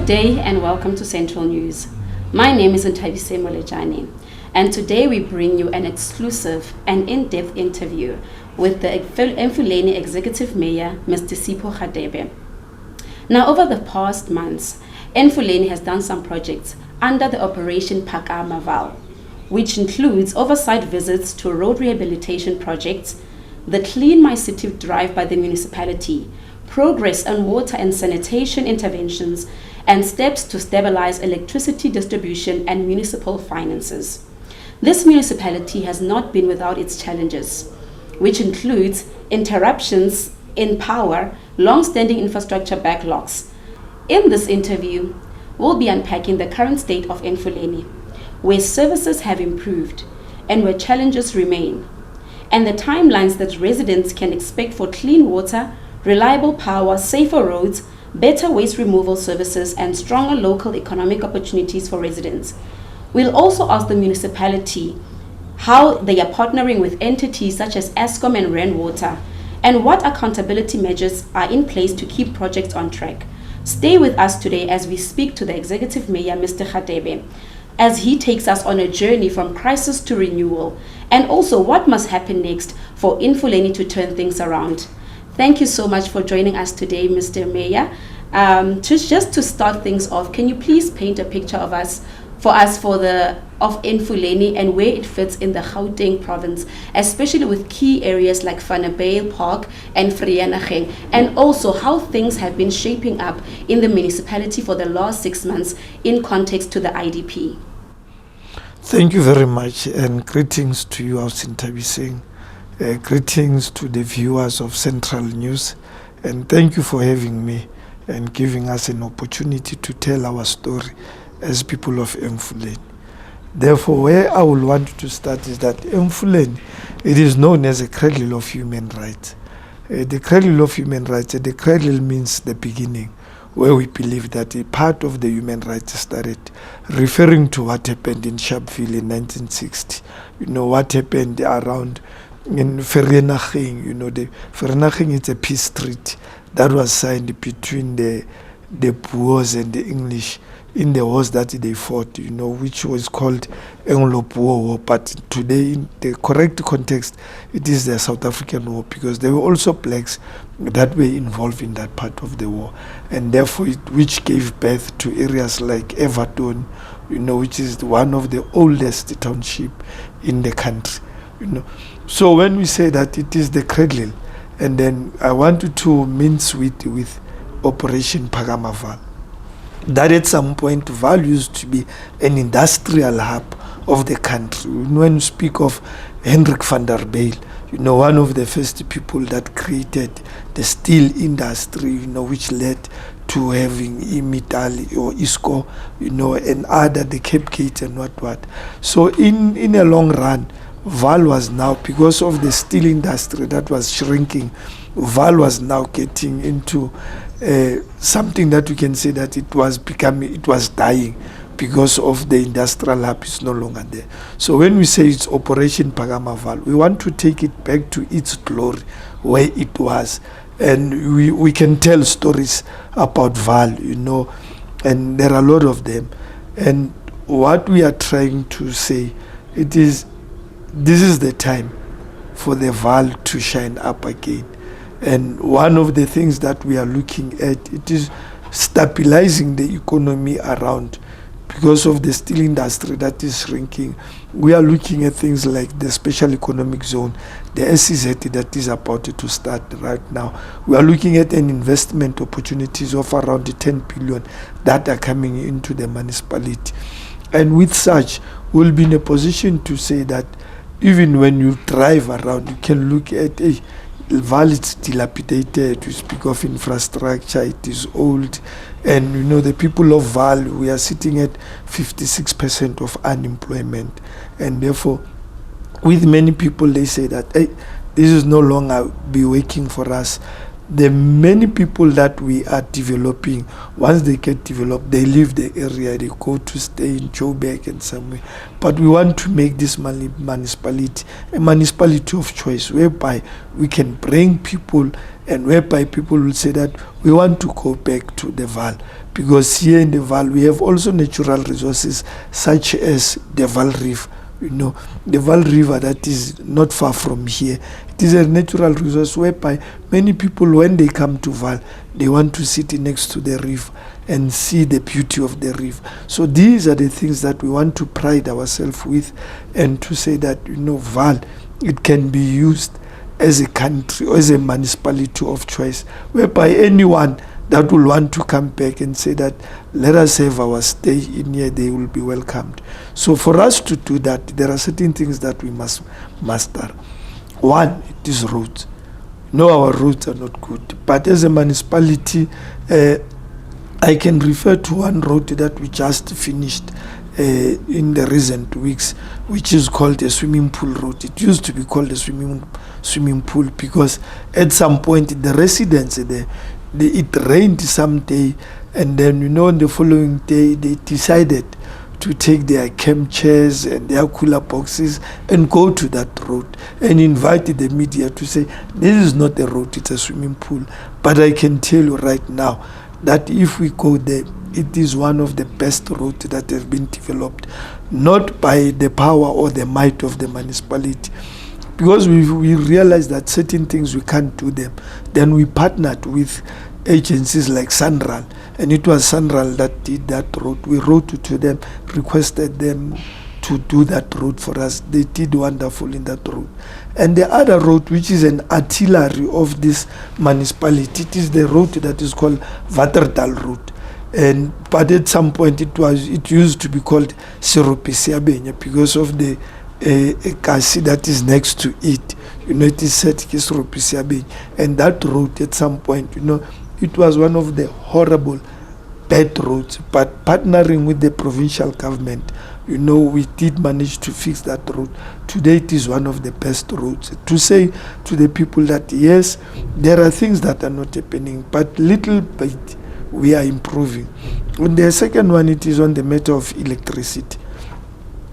day and welcome to Central News. My name is Nthabise Molejane, and today we bring you an exclusive and in-depth interview with the Emfuleni Executive Mayor, Mr. Sipho Radebe. Now, over the past months, Emfuleni has done some projects under the Operation Phakama Val, which includes oversight visits to road rehabilitation projects, the Clean My City drive by the municipality, progress on water and sanitation interventions, and steps to stabilize electricity distribution and municipal finances. This municipality has not been without its challenges, which includes interruptions in power, long-standing infrastructure backlogs. In this interview, we'll be unpacking the current state of Emfuleni, where services have improved and where challenges remain, and the timelines that residents can expect for clean water, reliable power, safer roads, better waste removal services, and stronger local economic opportunities for residents. We'll also ask the municipality how they are partnering with entities such as Eskom and Rainwater, and what accountability measures are in place to keep projects on track. Stay with us today as we speak to the Executive Mayor, Mr. Radebe, as he takes us on a journey from crisis to renewal, and also what must happen next for Emfuleni to turn things around. Thank you so much for joining us today, Mr. Mayor. Just to start things off, can you please paint a picture of Emfuleni and where it fits in the Gauteng province, especially with key areas like Vanderbijl Park and Vereeniging, and also how things have been shaping up in the municipality for the last 6 months in context to the IDP? Thank you very much, and greetings to you, Nthabise. Greetings to the viewers of Central News, and thank you for having me and giving us an opportunity to tell our story as people of Emfuleni. Therefore, where I would want to start is that Emfuleni, it is known as a cradle of human rights. The cradle of human rights, the cradle means the beginning, where we believe that a part of the human rights started, referring to what happened in Sharpeville in 1960. You know, what happened around in Vereeniging. You know, the Vereeniging is a peace treaty that was signed between the Boers and the English in the wars that they fought, you know, which was called Anglo-Boer War. But today, in the correct context, it is the South African War, because there were also blacks that were involved in that part of the war, and therefore which gave birth to areas like Everton, you know, which is one of the oldest township in the country, you know. So when we say that it is the cradle, and then I wanted to mince with Operation Phakama Val, that at some point Val used to be an industrial hub of the country. When you speak of Hendrik Vanderbijl, you know, one of the first people that created the steel industry, you know, which led to having Imetal or ISCO, you know, and other, the Cape Gate and what. So in a long run, Val was now, because of the steel industry that was shrinking, Val was now getting into something that we can say that it was dying, because of the industrial hub is no longer there. So when we say it's Operation Phakama Val, we want to take it back to its glory, where it was. And we can tell stories about Val, you know, and there are a lot of them. And what we are trying to say, this is the time for the Val to shine up again. And one of the things that we are looking at, it is stabilizing the economy around, because of the steel industry that is shrinking. We are looking at things like the special economic zone, the SEZ that is about to start right now. We are looking at an investment opportunities of around 10 billion that are coming into the municipality. And with such, we'll be in a position to say that even when you drive around, you can look at Val is dilapidated. We speak of infrastructure, it is old, and you know, the people of Val, we are sitting at 56% of unemployment, and therefore with many people they say that, hey, this is no longer be working for us. the many people that we are developing, once they get developed, they leave the area, they go to stay in Joburg and somewhere. But we want to make this municipality a municipality of choice, whereby we can bring people and whereby people will say that we want to go back to the Vaal. Because here in the Vaal, we have also natural resources such as the Vaal Reef. You know, the Vaal River that is not far from here. It is a natural resource whereby many people, when they come to Vaal, they want to sit next to the reef and see the beauty of the reef. So these are the things that we want to pride ourselves with, and to say that, you know, Vaal, it can be used as a country or as a municipality of choice, whereby anyone that will want to come back and say that let us have our stay in here, they will be welcomed. So for us to do that, there are certain things that we must master. One, it is roads. No, our roads are not good. But as a municipality, I can refer to one road that we just finished in the recent weeks, which is called a swimming pool road. It used to be called a swimming pool because at some point the residents there, it rained someday, and then, you know, on the following day they decided to take their camp chairs and their cooler boxes and go to that road and invited the media to say, this is not a road, it's a swimming pool. But I can tell you right now that if we go there, it is one of the best roads that have been developed, not by the power or the might of the municipality. Because we realized that certain things we can't do them, then we partnered with agencies like Sanral, and it was Sanral that did that road. We wrote to them, requested them to do that road for us. They did wonderful in that road. And the other road, which is an artillery of this municipality, it is the road that is called Waterdal Road. But at some point it used to be called Siropisiabenya because of the kasi that is next to it. You know, it is said Siropisiabenya. And that road at some point, you know, it was one of the horrible bad roads. But partnering with the provincial government, you know, we did manage to fix that road. Today it is one of the best roads. To say to the people that yes, there are things that are not happening, but little bit we are improving. And the second one, it is on the matter of electricity.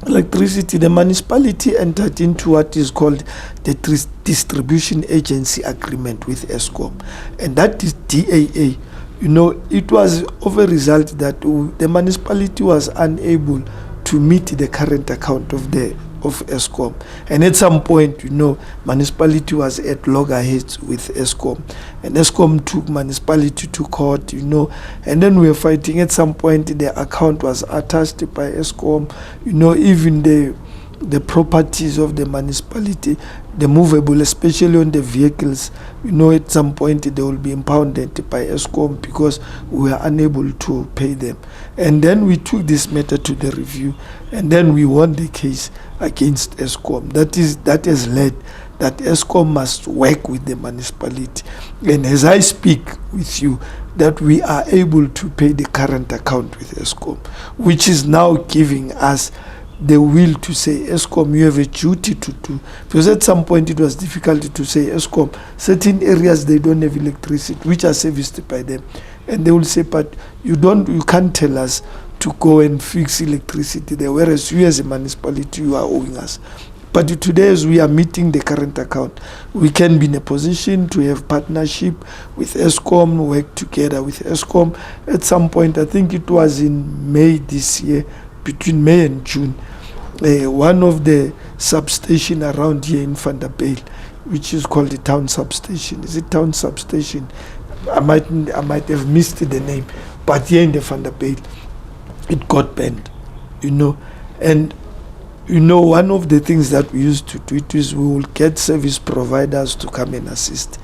Electricity, the municipality entered into what is called the distribution agency agreement with Eskom, and that is DAA. You know, it was of a result that the municipality was unable to meet the current account of Eskom, and at some point, you know, municipality was at loggerheads with Eskom, and Eskom took municipality to court, you know, and then we were fighting. At some point the account was attached by Eskom, you know, even the properties of the municipality, the movable, especially on the vehicles, you know, at some point they will be impounded by Eskom because we are unable to pay them. And then we took this matter to the review, and then we won the case against Eskom. That has led that Eskom must work with the municipality. And as I speak with you, that we are able to pay the current account with Eskom, which is now giving us the will to say, Eskom, you have a duty to do. Because at some point it was difficult to say, Eskom, certain areas they don't have electricity, which are serviced by them. And they will say, but you can't tell us to go and fix electricity there, whereas you as a municipality, you are owing us. But today, as we are meeting the current account, we can be in a position to have partnership with Eskom, work together with Eskom. At some point, I think it was in May this year, between May and June, one of the substation around here in Vanderbijl, which is called the town substation. Is it town substation? I might have missed the name, but here in the Vanderbijl, it got banned, you know. And you know, one of the things that we used to do it is we will get service providers to come and assist.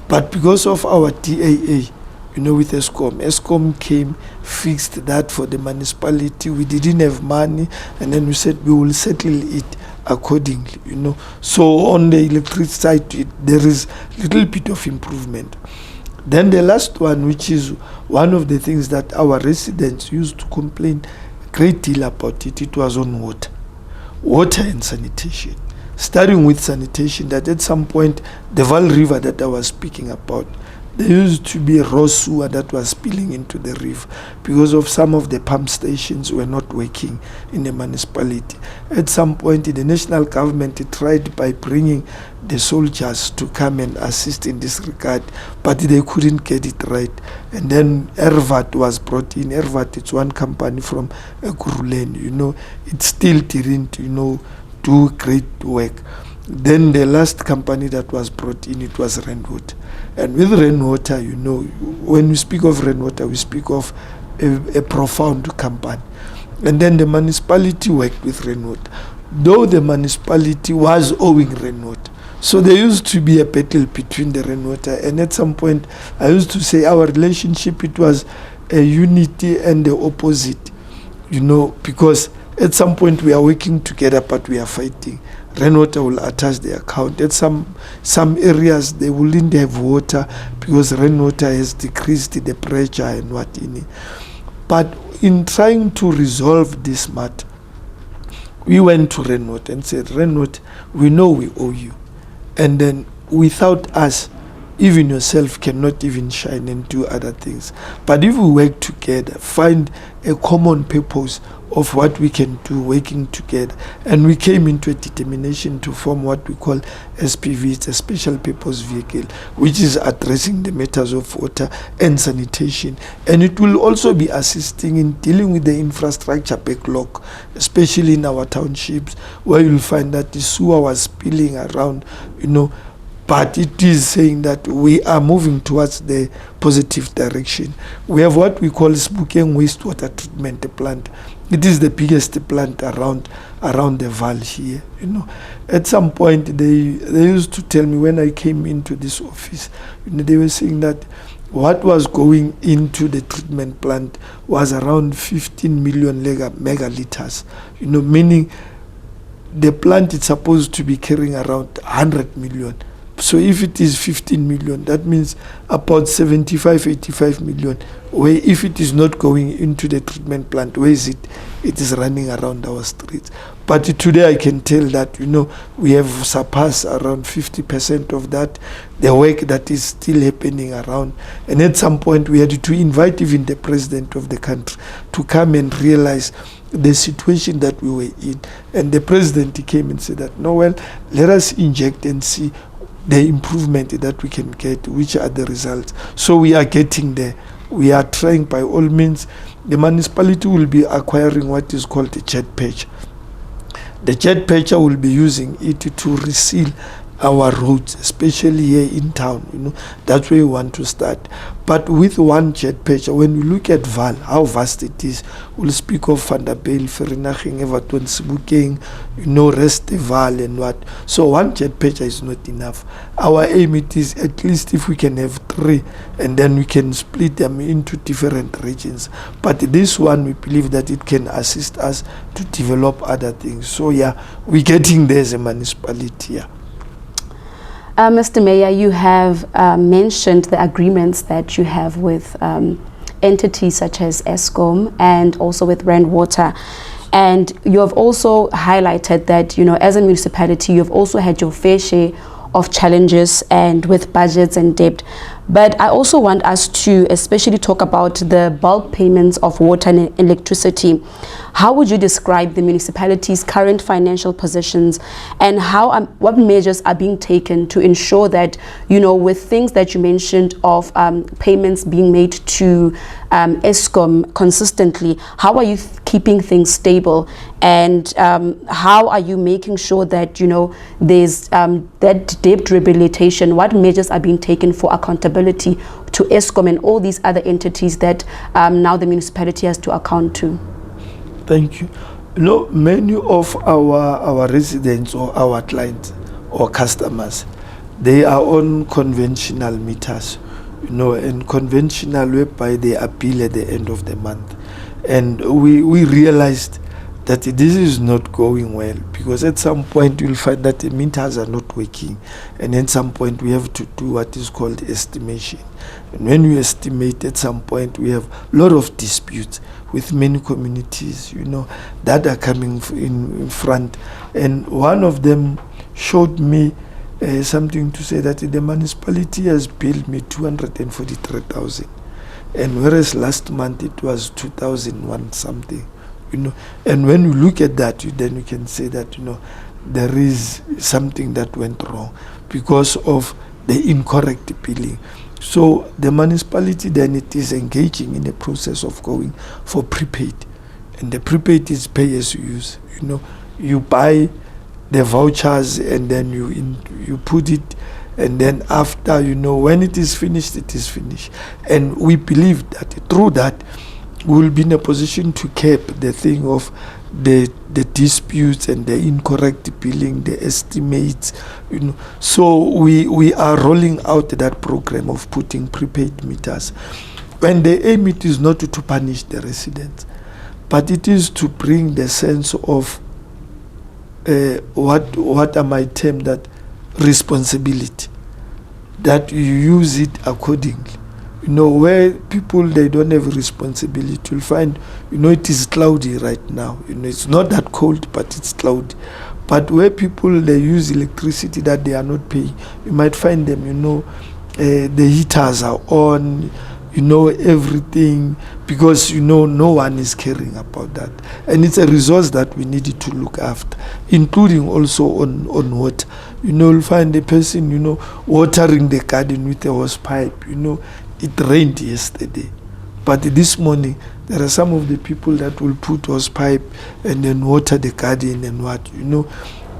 But because of our DAA, you know, with Eskom came, fixed that for the municipality. We didn't have money, and then we said we will settle it accordingly, you know. So on the electricity side, there is little bit of improvement. Then the last one, which is one of the things that our residents used to complain a great deal about it was on water and sanitation. Starting with sanitation, that at some point, the Vaal River that I was speaking about, there used to be raw sewer that was spilling into the river because of some of the pump stations were not working in the municipality. At some point, the national government tried by bringing the soldiers to come and assist in this regard, but they couldn't get it right. And then Ervat was brought in. Ervat, it's one company from Ekurhuleni, it still didn't, do great work. Then the last company that was brought in, it was Rainwater. And with Rainwater, when we speak of Rainwater, we speak of a profound company. And then the municipality worked with Rainwater, though the municipality was owing Rainwater. So there used to be a battle between the Rainwater, and at some point, I used to say our relationship, it was a unity and the opposite, because at some point we are working together, but we are fighting. Rainwater will attach the account. At some areas they wouldn't have water because rainwater has decreased the pressure and what in it. But in trying to resolve this matter, we went to Rainwater and said, Rainwater, we know we owe you. And then without us, even yourself cannot even shine and do other things. But if we work together, find a common purpose of what we can do working together, and we came into a determination to form what we call SPV, it's a special purpose vehicle, which is addressing the matters of water and sanitation. And it will also be assisting in dealing with the infrastructure backlog, especially in our townships, where you'll find that the sewer was spilling around, but it is saying that we are moving towards the positive direction. We have what we call Sipho wastewater treatment plant. It is the biggest plant around the valley here. At some point they used to tell me when I came into this office, they were saying that what was going into the treatment plant was around 15 million megaliters. Meaning the plant is supposed to be carrying around 100 million. So if it is 15 million, that means about 75, 85 million. Where if it is not going into the treatment plant, where is it? It is running around our streets. But today I can tell that, we have surpassed around 50% of that, the work that is still happening around. And at some point we had to invite even the president of the country to come and realize the situation that we were in. And the president came and said that, no, well, let us inject and see the improvement that we can get, which are the results. So we are getting there. We are trying by all means. The municipality will be acquiring what is called a jet patch. The jet patcher will be using it to reseal our roads, especially here in town. That's where we want to start. But with one jet patcher, when we look at Val, how vast it is, we'll speak of Vanderbijl, Vereeniging, Everton, Sebokeng, Rest Val and what. So one jet patcher is not enough. Our aim it is at least if we can have 3, and then we can split them into different regions. But this one, we believe that it can assist us to develop other things. So yeah, we're getting there as a municipality. Yeah. Mr. Mayor, you have mentioned the agreements that you have with entities such as Eskom and also with Rainwater. And you have also highlighted that, as a municipality, you've also had your fair share of challenges and with budgets and debt. But I also want us to especially talk about the bulk payments of water and electricity. How would you describe the municipality's current financial positions, and what measures are being taken to ensure that, with things that you mentioned of payments being made to Eskom consistently, how are you keeping things stable, and how are you making sure that, there's that debt rehabilitation? What measures are being taken for accountability to Eskom and all these other entities that now the municipality has to account to? Thank you. Many of our residents or our clients or customers, they are on conventional meters, and conventional whereby they are billed at the end of the month. And we realized that this is not going well, because at some point you'll find that the meters are not working, and at some point we have to do what is called estimation. And when we estimate, at some point we have a lot of disputes with many communities, that are coming in front. And one of them showed me something to say that the municipality has billed me 243,000, and whereas last month it was 2,001 something, and when you look at that, then you can say that there is something that went wrong because of the incorrect billing. So the municipality then it is engaging in a process of going for prepaid, and the prepaid is pay as you use. You buy the vouchers and then you put it, and then after when it is finished, it is finished. And we believe that through that we will be in a position to cap the thing of the disputes and the incorrect billing, the estimates, So we are rolling out that program of putting prepaid meters. When the aim it is not to punish the residents, but it is to bring the sense of what am I term that responsibility, that you use it accordingly. Where people they don't have responsibility, you'll find it is cloudy right now. It's not that cold, but it's cloudy. But where people they use electricity that they are not paying, you might find them the heaters are on, everything, because no one is caring about that, and it's a resource that we needed to look after, including also on water. You'll find a person watering the garden with a hose pipe. It rained yesterday, but this morning there are some of the people that will put hose pipe and then water the garden and what,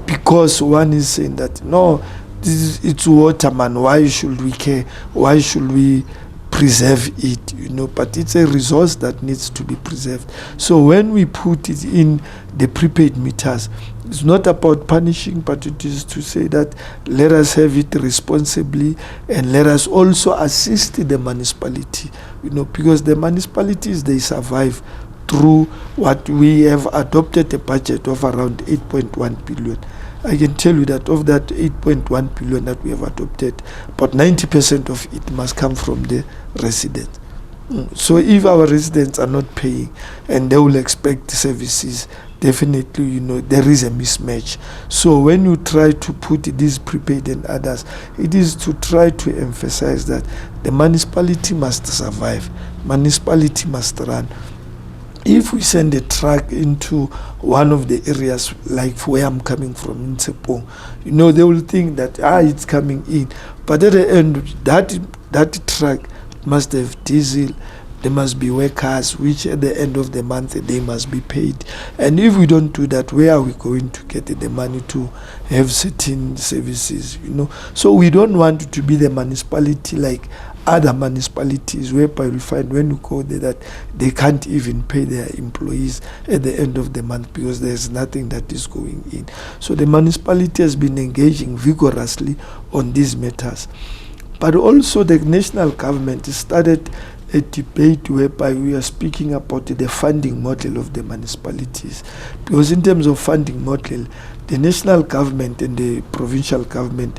because one is saying that no, it's water, man. Why should we care? Why should we preserve it? But it's a resource that needs to be preserved. So when we put it in the prepaid meters, it's not about punishing, but it is to say that let us have it responsibly, and let us also assist the municipality, because the municipalities, they survive through what we have adopted a budget of around 8.1 billion. I can tell you that of that 8.1 billion that we have adopted, about 90% of it must come from the residents. So if our residents are not paying and they will expect services, definitely, there is a mismatch. So when you try to put these prepaid and others, it is to try to emphasize that the municipality must survive, municipality must run. If we send a truck into one of the areas, like where I'm coming from in Sipho, they will think that it's coming in. But at the end, that truck must have diesel. There must be workers, which at the end of the month they must be paid. And if we don't do that, where are we going to get the money to have certain services? So we don't want to be the municipality like other municipalities, whereby you'll find when you go there that they can't even pay their employees at the end of the month because there's nothing that is going in. So the municipality has been engaging vigorously on these matters. But also the national government started a debate whereby we are speaking about the funding model of the municipalities. Because in terms of funding model, the national government and the provincial government,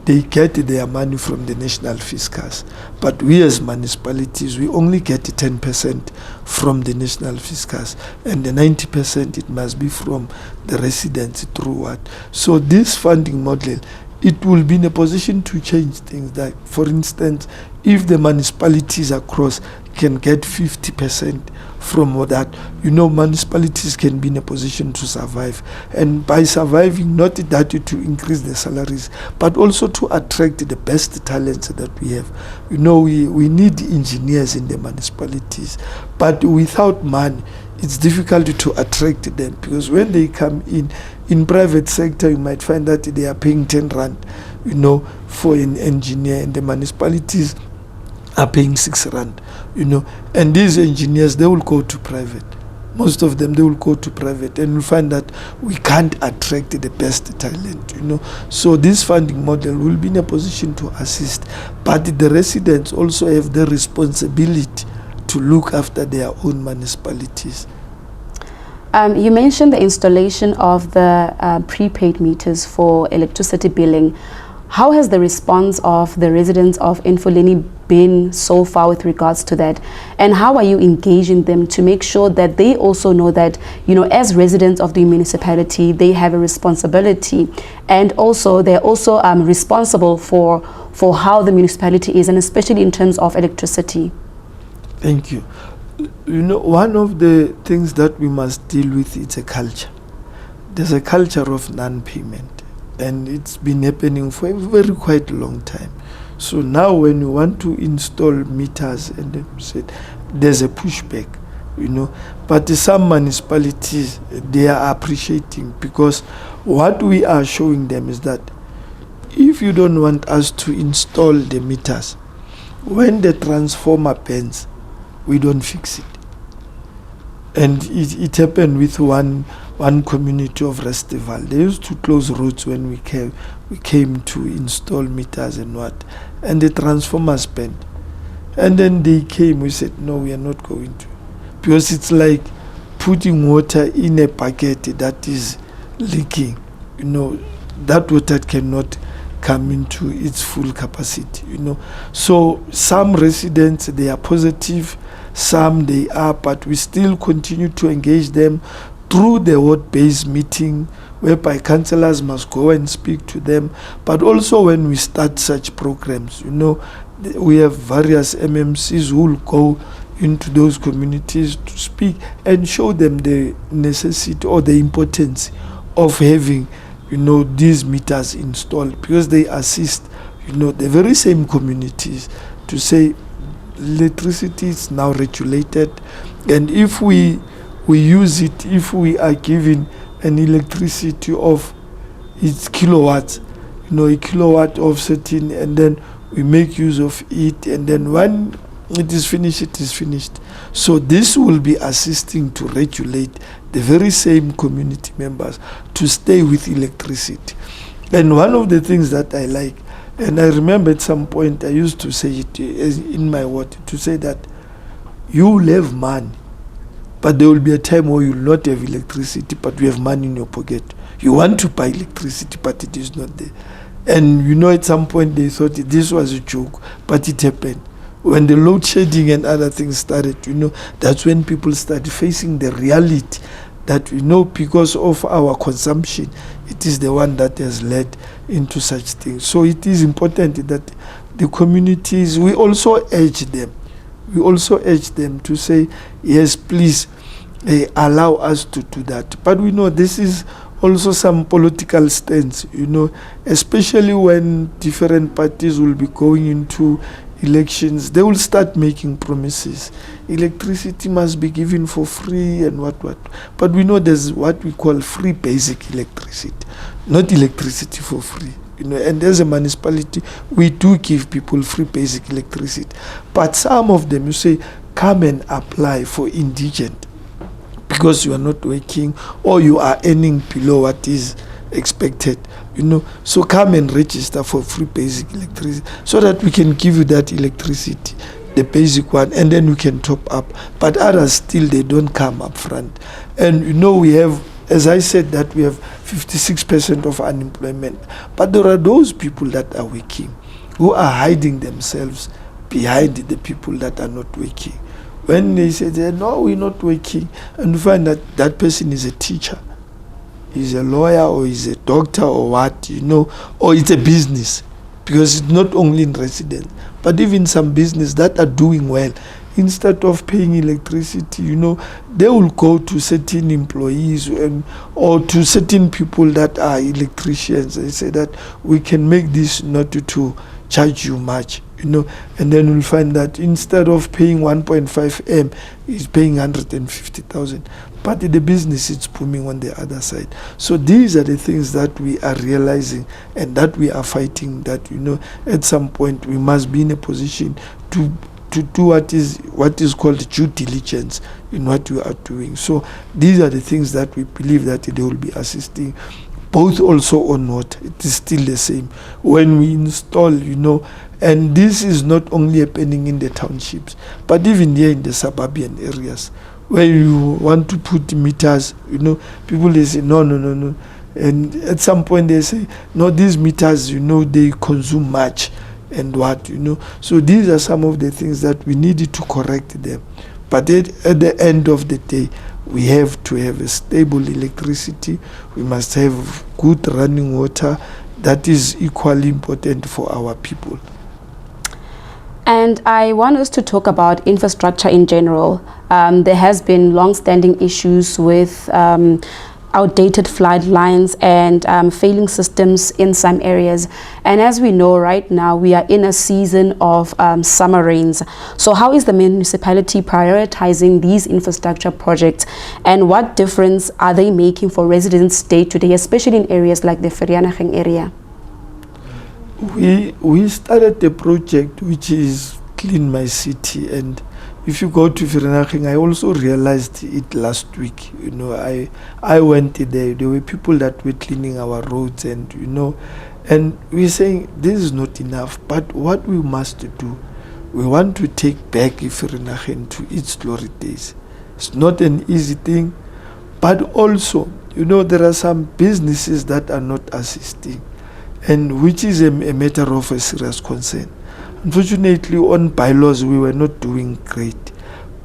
they get their money from the national fiscus. But we as municipalities, we only get 10% from the national fiscus. And the 90% it must be from the residents through what? So this funding model, it will be in a position to change things. Like, for instance, if the municipalities across can get 50% from that, municipalities can be in a position to survive. And by surviving, not that to increase the salaries, but also to attract the best talents that we have. We need engineers in the municipalities, but without money, it's difficult to attract them, because when they come in private sector, you might find that they are paying 10 rand, for an engineer, and the municipalities are paying 6 rand, and these engineers, they will go to private. Most of them, they will go to private, and you'll find that we can't attract the best talent, So this funding model will be in a position to assist, but the residents also have the responsibility to look after their own municipalities. You mentioned the installation of the prepaid meters for electricity billing. How has the response of the residents of Emfuleni been so far with regards to that? And how are you engaging them to make sure that they also know that, as residents of the municipality, they have a responsibility, and also they're also responsible for how the municipality is, and especially in terms of electricity? Thank you. One of the things that we must deal with is a culture. There's a culture of non-payment, and it's been happening for a very quite long time. So now when you want to install meters, and then said there's a pushback, but some municipalities, they are appreciating, because what we are showing them is that if you don't want us to install the meters, when the transformer bends, we don't fix it. And it happened with one community of Radebe. They used to close roads when we came to install meters and what, and the transformers bent. And then they came, we said, no, we are not going to, because it's like putting water in a bucket that is leaking. That water cannot come into its full capacity. So some residents, they are positive, some they are, but we still continue to engage them through the ward-based meeting, whereby councillors must go and speak to them. But also when we start such programs, we have various MMCs who will go into those communities to speak and show them the necessity or the importance of having these meters installed, because they assist the very same communities to say electricity is now regulated, and if we use it, if we are given an electricity of its kilowatts, a kilowatt of certain, and then we make use of it, and then when it is finished, it is finished. So this will be assisting to regulate the very same community members to stay with electricity. And one of the things that I like, and I remember at some point I used to say it in my ward, to say that you will have money, but there will be a time where you will not have electricity, but you have money in your pocket. You want to buy electricity, but it is not there. And at some point they thought this was a joke, but it happened. When the load shedding and other things started, that's when people started facing the reality that because of our consumption, it is the one that has led into such things. So it is important that the communities, we also urge them to say, yes, please allow us to do that. But we know this is also some political stance, especially when different parties will be going into elections. They will start making promises. Electricity must be given for free and what. But we know there's what we call free basic electricity, not electricity for free. And as a municipality, we do give people free basic electricity. But some of them, you say, come and apply for indigent because you are not working or you are earning below what is expected. So come and register for free basic electricity so that we can give you that electricity, the basic one, and then we can top up. But others still, they don't come up front. And we have, as I said, that we have 56% of unemployment. But there are those people that are working who are hiding themselves behind the people that are not working. When they say, no, we're not working, and we find that that person is a teacher, is a lawyer, or is a doctor, or what, or it's a business, because it's not only in residence, but even some business that are doing well. Instead of paying electricity, they will go to certain employees or to certain people that are electricians. They say that we can make this not to charge you much, and then we'll find that instead of paying 1.5 M, he's paying 150,000. But the business is booming on the other side. So these are the things that we are realizing and that we are fighting, that at some point we must be in a position to do what is called due diligence in what we are doing. So these are the things that we believe that they will be assisting, both also on water. It is still the same when we install, and this is not only happening in the townships, but even here in the suburban areas where you want to put meters, people, they say, no, And at some point they say, no, these meters, they consume much and what, So these are some of the things that we needed to correct them. But at the end of the day, we have to have a stable electricity. We must have good running water. That is equally important for our people. And I want us to talk about infrastructure in general. There has been long-standing issues with outdated flood lines and failing systems in some areas. And as we know right now, we are in a season of summer rains. So how is the municipality prioritizing these infrastructure projects, and what difference are they making for residents day to day, especially in areas like the Vereeniging area? We started a project which is Clean My City, and if you go to Vereeniging, I also realized it last week. I went there. There were people that were cleaning our roads, and and we're saying this is not enough. But what we must do, we want to take back Vereeniging to its glory days. It's not an easy thing, but also, there are some businesses that are not assisting, and which is a matter of a serious concern. Unfortunately, on bylaws, we were not doing great.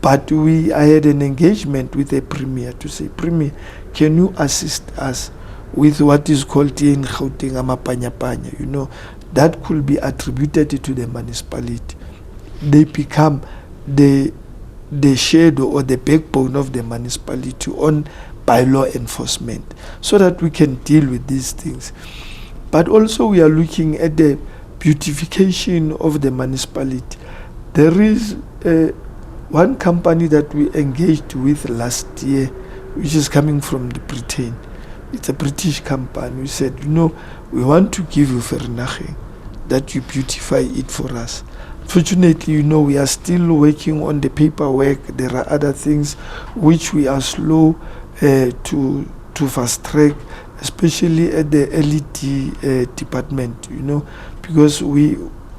But I had an engagement with a premier to say, Premier, can you assist us with what is called in Gauteng amapanya-panya? That could be attributed to the municipality. They become the shadow or the backbone of the municipality on bylaw enforcement, so that we can deal with these things. But also we are looking at the beautification of the municipality. There is one company that we engaged with last year, which is coming from Britain. It's a British company. We said, we want to give you Vereeniging, that you beautify it for us. Fortunately, we are still working on the paperwork. There are other things which we are slow to fast track, especially at the LED department, because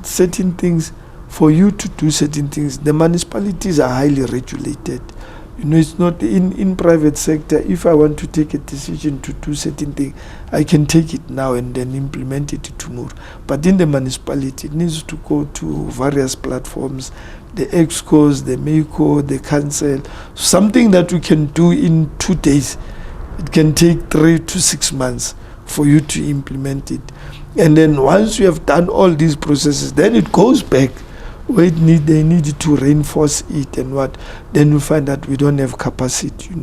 certain things, for you to do certain things, the municipalities are highly regulated. It's not in private sector. If I want to take a decision to do certain thing, I can take it now and then implement it tomorrow. But in the municipality, it needs to go to various platforms, the EXCOs, the MECO, the council, something that we can do in 2 days. It can take 3 to 6 months for you to implement it. And then once you have done all these processes, then it goes back where they need to reinforce it and what. Then you find that we don't have capacity,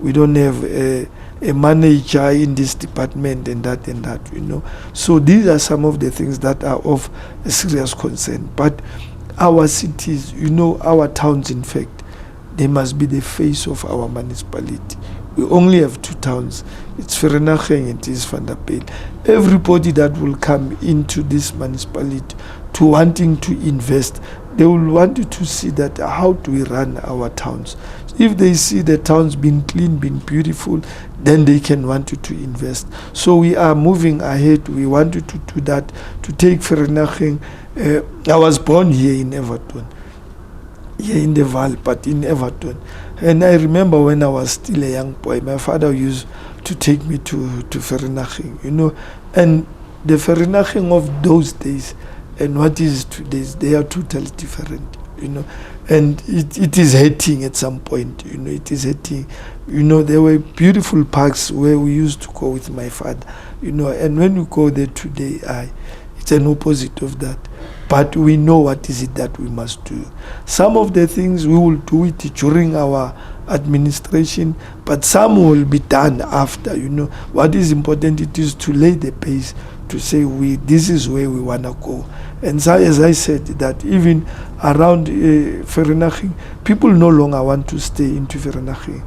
we don't have a manager in this department and that. So these are some of the things that are of a serious concern. But our cities, our towns, in fact, they must be the face of our municipality. We only have 2 towns. It's Vereeniging and it is Vanderbijl. Everybody that will come into this municipality to wanting to invest, they will want to see that how do we run our towns. If they see the towns being clean, being beautiful, then they can want to invest. So we are moving ahead. We wanted to do that, to take Vereeniging. I was born here in Everton, here in the Val, but in Everton. And I remember when I was still a young boy, my father used to take me to Vereeniging, and the Vereeniging of those days and what is today's, they are totally different, and it is hurting at some point, it is hurting. There were beautiful parks where we used to go with my father, and when you go there today, it's an opposite of that. But we know what is it that we must do. Some of the things we will do it during our administration, but some will be done after. What is important, it is to lay the base, to say this is where we want to go. And so, as I said, that even around Vereeniging, people no longer want to stay into Vereeniging,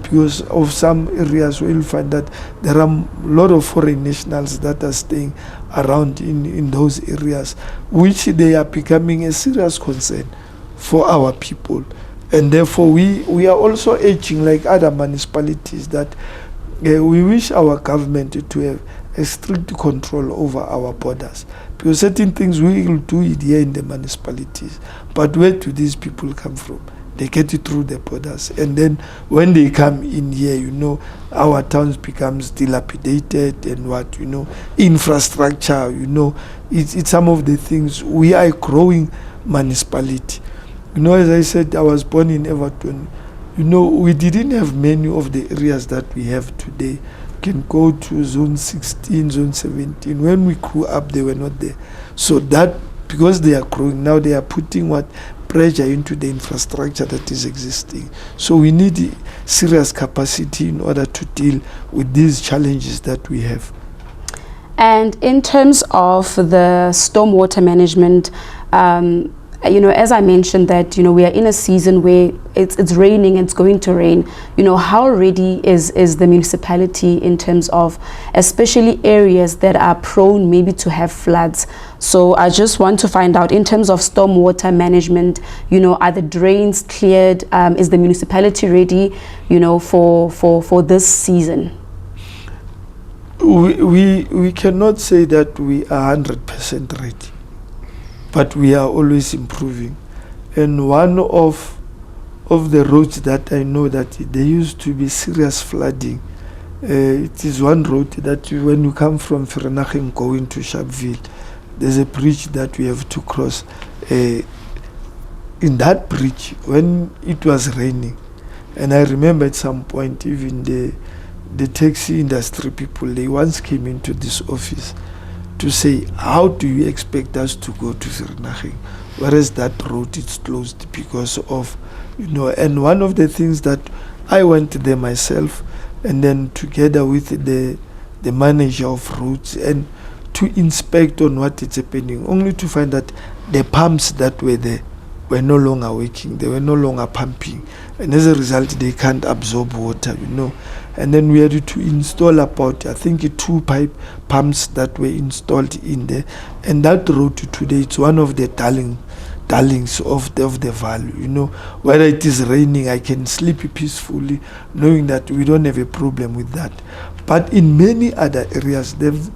because of some areas where you'll find that there are a lot of foreign nationals that are staying around in those areas, which they are becoming a serious concern for our people. And therefore, we are also urging, like other municipalities, that we wish our government to have a strict control over our borders. Because certain things we will do it here in the municipalities, but where do these people come from? they get it through the borders. And then when they come in here, our towns becomes dilapidated and infrastructure, it's some of the things. We are a growing municipality. As I said, I was born in Everton. We didn't have many of the areas that we have today. You can go to zone 16, zone 17. When we grew up, they were not there. So that, because they are growing, now they are putting pressure into the infrastructure that is existing. So we need serious capacity in order to deal with these challenges that we have. And in terms of the stormwater management, as I mentioned that, we are in a season where it's raining, it's going to rain. How ready is the municipality in terms of especially areas that are prone maybe to have floods? So I just want to find out, in terms of stormwater management, are the drains cleared? Is the municipality ready, for this season? We cannot say that we are 100% ready, but we are always improving. And one of the roads that I know that there used to be serious flooding, it is one road that when you come from Vereeniging going to Sharpeville, there's a bridge that we have to cross. In that bridge, when it was raining, and I remember at some point even the taxi industry people, they once came into this office to say, how do you expect us to go to Vereeniging, whereas that road is closed because of, and one of the things that I went there myself, and then together with the manager of roads, and to inspect on what is happening, only to find that the pumps that were there were no longer working, they were no longer pumping, and as a result they can't absorb water, and then we had to install about, I think, 2 pipe pumps that were installed in there. And that road today, it's one of the darlings of the valley. Whether it is raining, I can sleep peacefully knowing that we don't have a problem with that. But in many other areas, the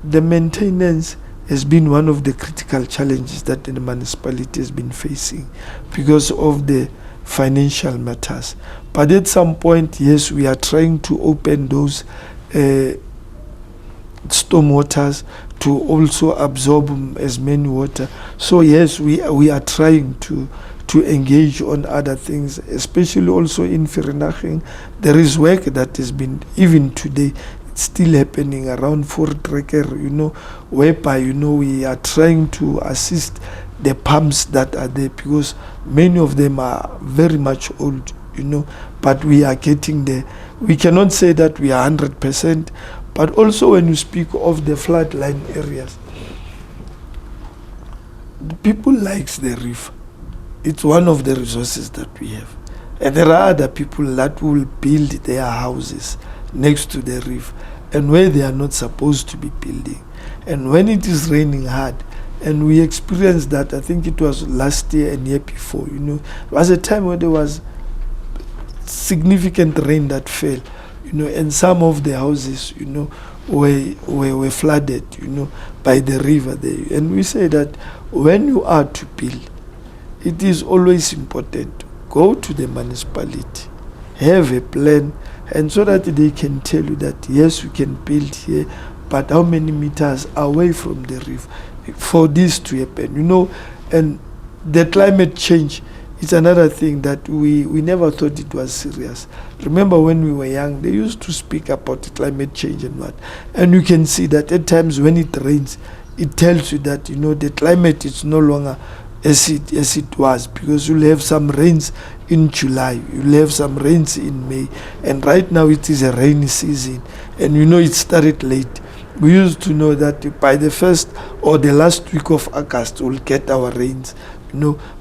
maintenance has been one of the critical challenges that the municipality has been facing because of the financial matters. But at some point, yes, we are trying to open those stormwaters to also absorb as many water. So yes, we are trying to engage on other things, especially also in Vereeniging. There is work that has been, even today, it's still happening around Trekker, whereby, we are trying to assist the pumps that are there, because many of them are very much old, but we are getting there. We cannot say that we are 100%, but also when you speak of the floodline areas, the people likes the river. It's one of the resources that we have. And there are other people that will build their houses next to the river, and where they are not supposed to be building. And when it is raining hard, and we experienced that, I think it was last year and year before, it was a time where there was significant rain that fell, and some of the houses, were flooded, by the river there. And we say that when you are to build, it is always important, go to the municipality, have a plan, and so that they can tell you that, yes, you can build here, but how many meters away from the river for this to happen, and the climate change is another thing that we never thought it was serious. Remember when we were young, they used to speak about climate change and what, and you can see that at times when it rains, it tells you that, the climate is no longer as it was, because you'll have some rains in July, you'll have some rains in May, and right now it is a rainy season, and it started late. We used to know that by the first or the last week of August we'll get our rains,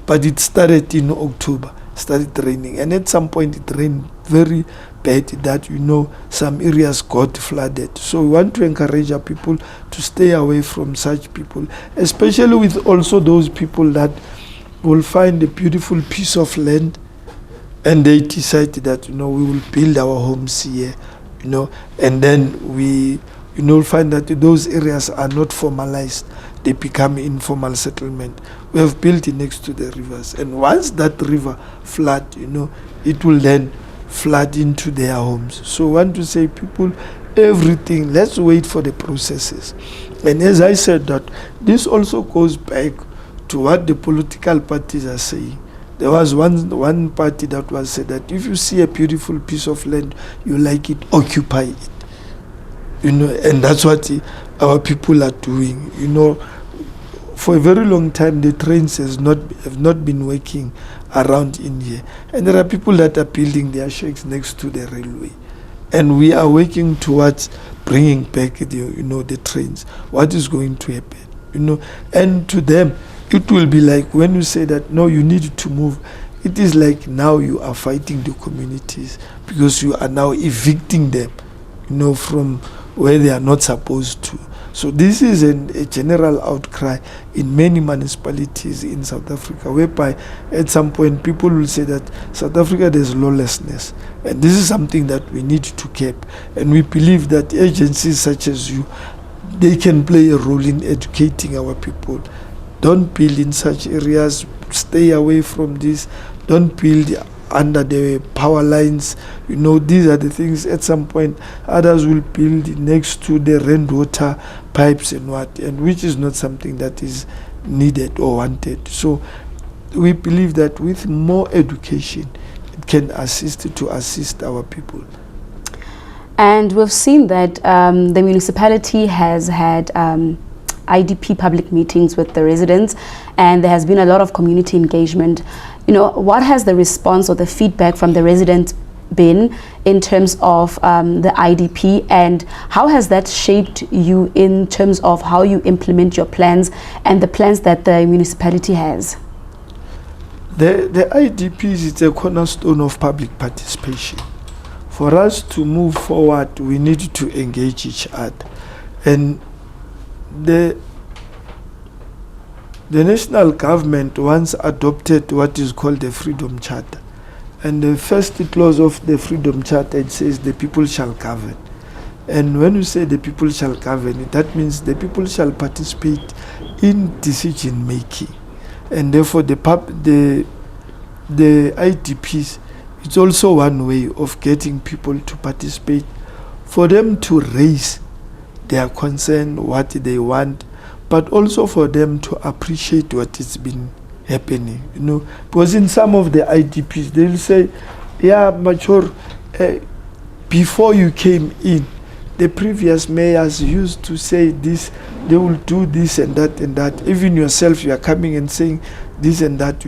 but it started in October, started raining, and at some point it rained very bad that some areas got flooded. So we want to encourage our people to stay away from such people, especially with also those people that will find a beautiful piece of land and they decide that we will build our homes here, and then we find that those areas are not formalized. they become informal settlement. We have built it next to the rivers, and once that river flood, it will then flood into their homes. So I want to say, people, everything, let's wait for the processes. And as I said, that this also goes back to what the political parties are saying. There was one party that was said that if you see a beautiful piece of land, you like it, occupy it. And that's what our people are doing. For a very long time, the trains have not been working around India, and there are people that are building their shacks next to the railway, and we are working towards bringing back the trains. What is going to happen? And to them, it will be like when you say that no, you need to move. It is like now you are fighting the communities because you are now evicting them, from where they are not supposed to. So this is a general outcry in many municipalities in South Africa, whereby at some point people will say that South Africa, there's lawlessness, and this is something that we need to keep. And we believe that agencies such as you, they can play a role in educating our people. Don't build in such areas, stay away from this, don't build under the power lines. These are the things. At some point others will build next to the rainwater pipes and which is not something that is needed or wanted. So we believe that with more education, it can assist our people. And we've seen that the municipality has had IDP public meetings with the residents, and there has been a lot of community engagement. What has the response or the feedback from the residents been in terms of the IDP, and how has that shaped you in terms of how you implement your plans and the plans that the municipality has? The IDPs is a cornerstone of public participation. For us to move forward, we need to engage each other. And the national government once adopted what is called the Freedom Charter. And the first clause of the Freedom Charter, it says the people shall govern. And when you say the people shall govern, that means the people shall participate in decision making. And therefore the IDPs, it's also one way of getting people to participate, for them to raise their concern, what they want, but also for them to appreciate what has been happening. Because in some of the IDPs, they'll say, yeah, mature, before you came in, the previous mayors used to say this, they will do this and that and that. Even yourself, you are coming and saying this and that,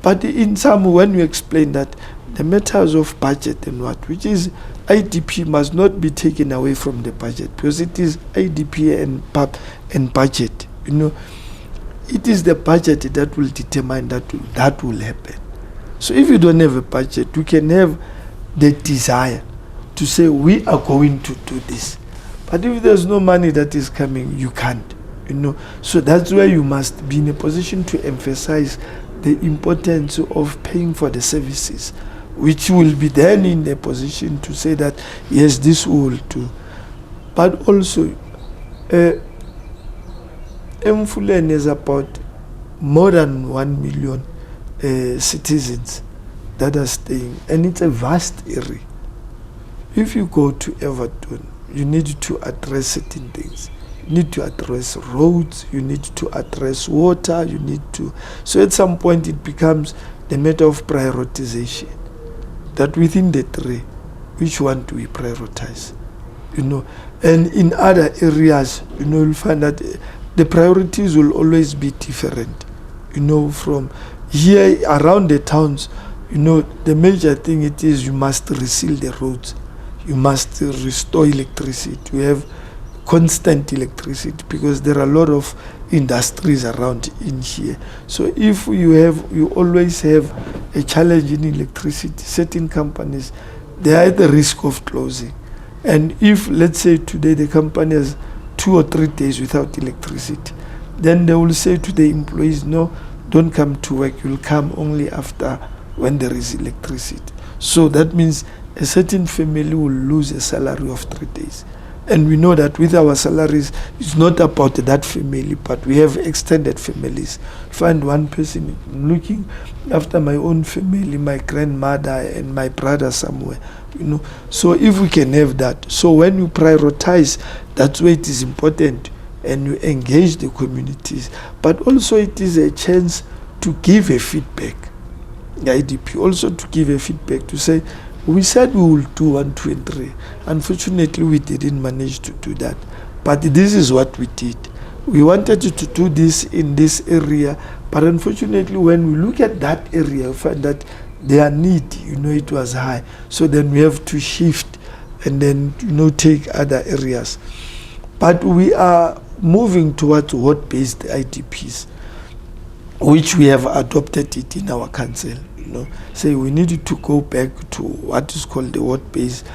But in some, when you explain that the matters of budget and which is IDP must not be taken away from the budget, because it is IDP and budget. It is the budget that will determine that will happen. So if you don't have a budget, you can have the desire to say we are going to do this, but if there's no money that is coming, you can't. So that's where you must be in a position to emphasize the importance of paying for the services, which will be then in a position to say that yes, this will do. But also Emfuleni is about more than 1 million citizens that are staying, and it's a vast area. If you go to Everton, you need to address certain things. You need to address roads, you need to address water, so at some point it becomes the matter of prioritization, that within the three, which one do we prioritize? And in other areas, you'll find that the priorities will always be different. From here around the towns, the major thing it is you must reseal the roads, you must restore electricity. We have constant electricity because there are a lot of industries around in here. So if you always have a challenge in electricity, certain companies, they are at the risk of closing. And if, let's say today, the company has 2 or 3 days without electricity, then they will say to the employees, no, don't come to work, you'll come only after when there is electricity. So that means a certain family will lose a salary of 3 days. And we know that with our salaries, it's not about that family, but we have extended families. Find one person looking after my own family, my grandmother and my brother somewhere, So if we can have that, so when you prioritize, that's where it is important, and you engage the communities. But also it is a chance to give a feedback. The IDP also to give a feedback to say, we said we will do 1, 2, and 3. Unfortunately, we didn't manage to do that. But this is what we did. We wanted to do this in this area, but unfortunately, when we look at that area, we find that their need, it was high. So then we have to shift and then, take other areas. But we are moving towards ward-based IDPs, which we have adopted it in our council. Say we need to go back to what is called the ward base,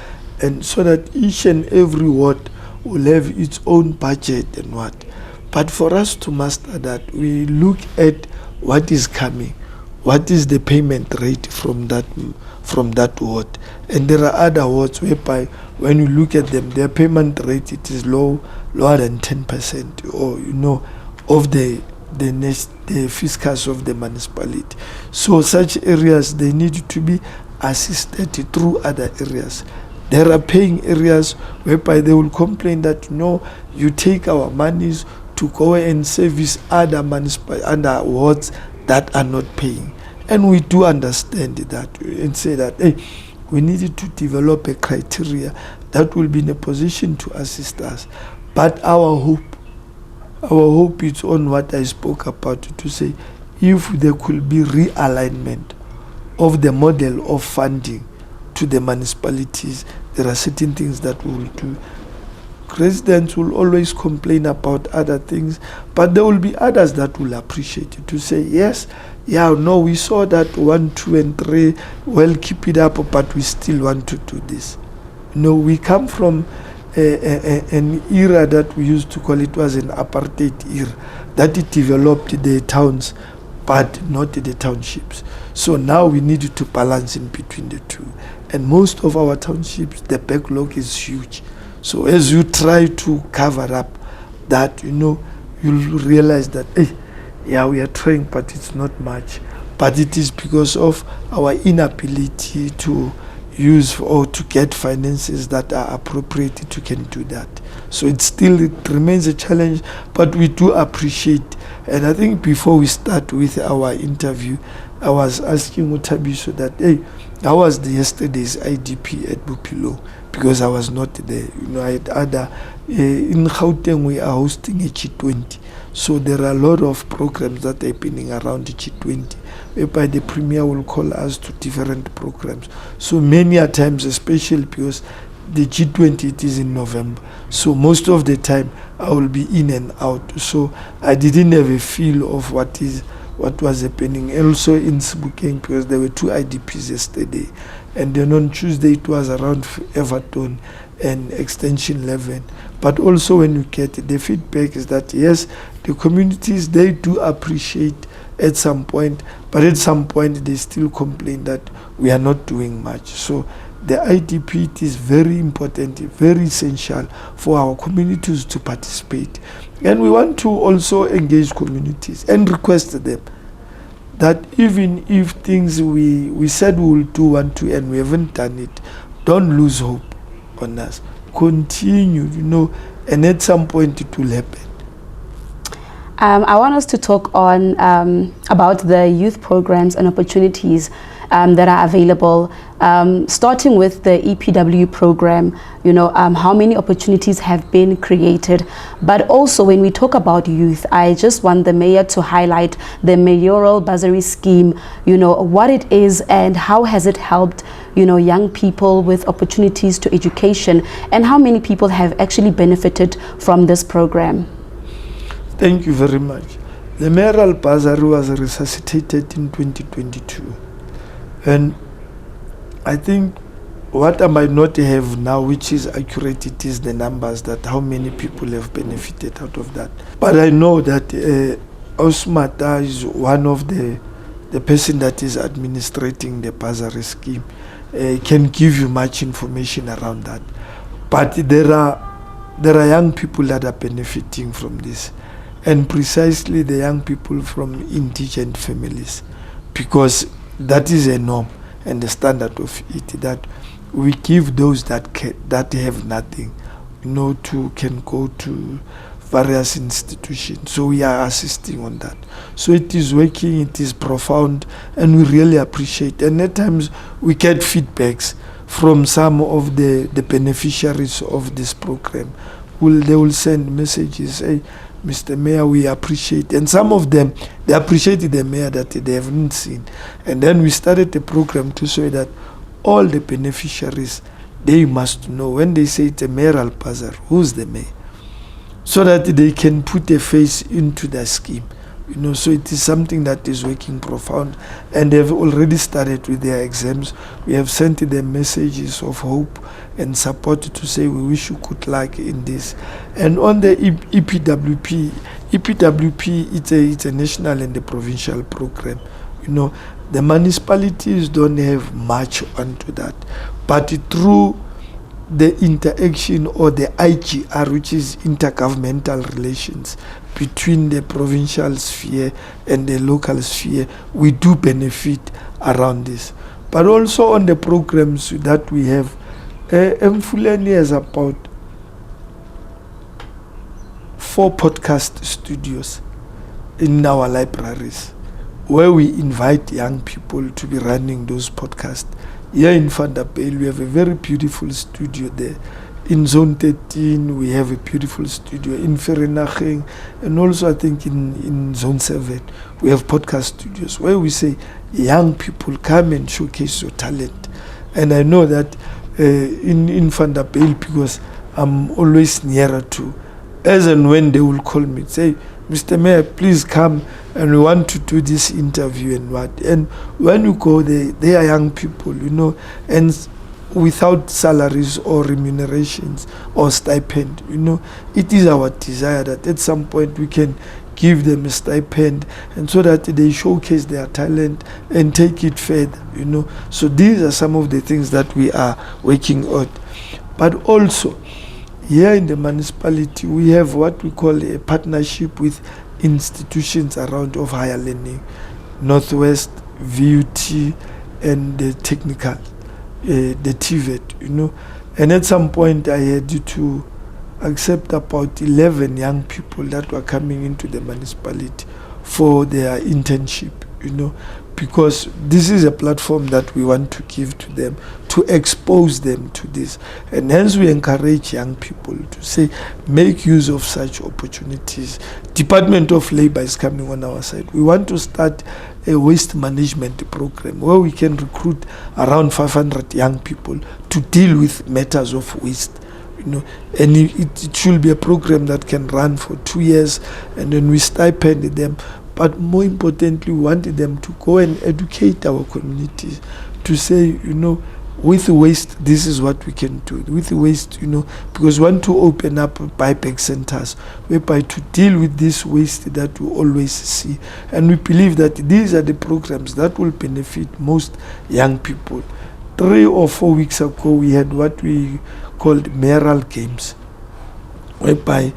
and so that each and every ward will have its own budget and what. But for us to master that, we look at what is coming, what is the payment rate from that ward, and there are other wards whereby when you look at them, their payment rate it is lower than 10%, or of the fiscus of the municipality. So such areas, they need to be assisted through other areas. There are paying areas whereby they will complain that you take our monies to go and service other wards that are not paying. And we do understand that and say that we need to develop a criteria that will be in a position to assist us. But our hope is on what I spoke about, to say if there could be realignment of the model of funding to the municipalities, there are certain things that we will do. Residents will always complain about other things, but there will be others that will appreciate it, to say, yes, we saw that 1, 2, and 3, well, keep it up, but we still want to do this. We come from an era that we used to call it was an apartheid era, that it developed the towns but not the townships. So now we need to balance in between the two. And most of our townships, the backlog is huge. So as you try to cover up that, you'll realize that, we are trying, but it's not much. But it is because of our inability to use or to get finances that are appropriate to can do that. So it remains a challenge, but we do appreciate. And I think before we start with our interview, I was asking Utabiso that, how was yesterday's IDP at Bupilo? Because I was not there. I had other, in Gauteng we are hosting a G20. So there are a lot of programs that are happening around the G20, whereby the Premier will call us to different programs. So many a times, especially because the G20 it is in November. So most of the time I will be in and out. So I didn't have a feel of what was happening. Also in Sebokeng, because there were 2 IDPs yesterday. And then on Tuesday it was around Everton and Extension 11. But also when you get the feedback is that, yes, the communities, they do appreciate at some point, but at some point they still complain that we are not doing much. So the IDP, it is very important, very essential for our communities to participate. And we want to also engage communities and request them that even if things we said we will do 1, 2, and we haven't done it, don't lose hope on us. Continue, and at some point it will happen. I want us to talk on about the youth programs and opportunities that are available, starting with the EPW program. How many opportunities have been created, but also when we talk about youth, I just want the mayor to highlight the mayoral bursary scheme, what it is and how has it helped young people with opportunities to education, and how many people have actually benefited from this program. Thank you very much. The mayoral bursary was resuscitated in 2022. And I think what I might not have now, which is accurate, it is the numbers that how many people have benefited out of that. But I know that Osmata is one of the person that is administrating the bursary scheme, can give you much information around that. But there are there are young people that are benefiting from this, and precisely the young people from indigent families, because that is a norm and the standard of it, that we give those that have nothing, can go to various institutions. So we are assisting on that. So it is working, it is profound, and we really appreciate. And at times we get feedbacks from some of the beneficiaries of this program. They will send messages, hey, Mr. Mayor, we appreciate. And some of them, they appreciated the mayor that they haven't seen. And then we started the program to show that all the beneficiaries, they must know when they say it's a mayoral bazaar, who's the mayor? So that they can put a face into the scheme. So it is something that is working profound, and they've already started with their exams. We have sent them messages of hope and support to say we wish you good luck in this. And on the EPWP, it's a national and a provincial program. The municipalities don't have much onto that, but through the interaction, or the IGR, which is intergovernmental relations between the provincial sphere and the local sphere, we do benefit around this. But also on the programs that we have, Emfuleni has about 4 podcast studios in our libraries, where we invite young people to be running those podcasts. Here in Radebe, we have a very beautiful studio there. In Zone 13, we have a beautiful studio. In Vereeniging, and also I think in Zone 7, we have podcast studios where we say, young people, come and showcase your talent. And I know that in Radebe, because I'm always nearer to, as and when they will call me, say, Mr. Mayor, please come, and we want to do this interview and what. And when you go there, they are young people, and without salaries or remunerations or stipend, it is our desire that at some point we can give them a stipend, and so that they showcase their talent and take it further, So these are some of the things that we are working on. But also, here in the municipality, we have what we call a partnership with institutions around of higher learning, Northwest, VUT, and the technical, the TVET, And at some point, I had to accept about 11 young people that were coming into the municipality for their internship, because this is a platform that we want to give to them, to expose them to this. And hence we encourage young people to say, make use of such opportunities. Department of Labor is coming on our side. We want to start a waste management program where we can recruit around 500 young people to deal with matters of waste. And it should be a program that can run for 2 years, and then we stipend them. But more importantly, we wanted them to go and educate our communities to say, with waste, this is what we can do. With waste, because we want to open up buyback centers whereby to deal with this waste that we always see. And we believe that these are the programs that will benefit most young people. 3 or 4 weeks ago, we had what we called mayoral games, whereby